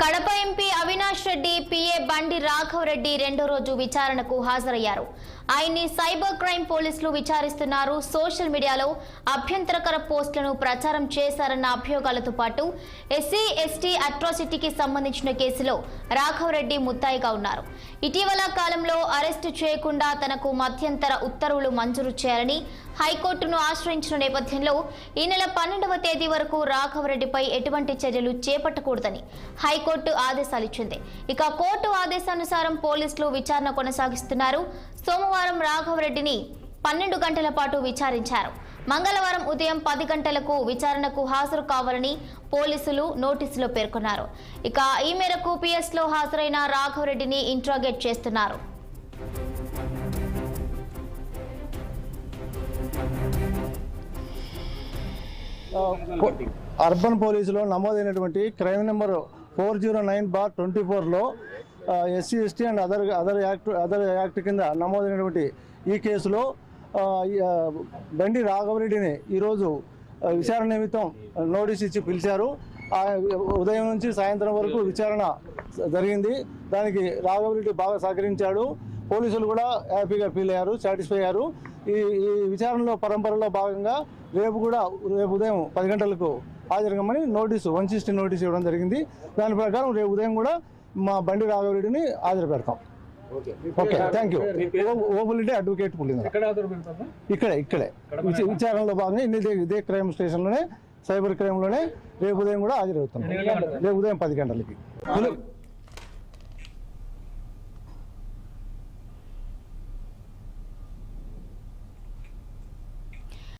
Kadapa MP Avinash Reddy PA బండి రాఘవ రెడ్డి రెండో రోజు విచారణకు హాజరయ్యారు. ఆయన్ని సైబర్ క్రైమ్ పోలీసులు విచారిస్తున్నారు. సోషల్ మీడియాలో అభ్యంతరకర పోస్టులను ప్రచారం చేశారన్న అభియోగాలతో పాటు ఎస్సీ ఎస్టీ అట్రాసిటీకి సంబంధించిన కేసులో రాఘవ రెడ్డి ముద్దాయిగా ఉన్నారు. ఇటీవల కాలంలో అరెస్టు చేయకుండా తనకు మధ్యంతర ఉత్తర్వులు మంజూరు చేయాలని హైకోర్టును ఆశ్రయించిన నేపథ్యంలో ఈ నెల 12వ తేదీ వరకు రాఘవరెడ్డిపై ఎటువంటి చర్యలు చేపట్టకూడదని హైకోర్టు ఆదేశాలిచ్చింది. ఇక కోర్టు ఆదేశానుసారం పోలీసులు విచారణ కొనసాగిస్తున్నారు. సోమవారం రాఘవరెడ్డిని 12 గంటల పాటు విచారించారు. మంగళవారం ఉదయం 10 గంటలకు విచారణకు హాజరు కావాలని పోలీసులు నోటీసులో పేర్కొన్నారు. ఇక ఈ మేరకు పిఎస్లో హాజరైన రాఘవరెడ్డిని ఇంట్రాగేట్ చేస్తున్నారు. అర్బన్ పోలీసులో నమోదైనటువంటి క్రైమ్ నెంబర్ 409/24లో SC ST and other act కింద నమోదైనటువంటి ఈ కేసులో బండి రాఘవరెడ్డిని ఈరోజు విచారణ నిమిత్తం నోటీస్ ఇచ్చి పిలిచారు. ఉదయం నుంచి సాయంత్రం వరకు విచారణ జరిగింది. దానికి రాఘవరెడ్డి బాగా సహకరించాడు. పోలీసులు కూడా హ్యాపీగా ఫీల్ అయ్యారు, సాటిస్ఫై అయ్యారు. ఈ విచారణలో పరంపరలో భాగంగా రేపు ఉదయం 10 గంటలకు హాజరుగమని నోటీసు 160 నోటీసు ఇవ్వడం జరిగింది. దాని ప్రకారం రేపు ఉదయం కూడా మా బండి రాఘవరెడ్డిని హాజరు పెడతాం. Okay, thank you. ఓబులిటీ అడ్వకేట్ ఇక్కడే విచారణలో భాగంగా ఇదే క్రైమ్ స్టేషన్లోనే సైబర్ క్రైమ్లోనే రేపు ఉదయం కూడా హాజరవుతున్నాం. రేపు ఉదయం 10 గంటలకి.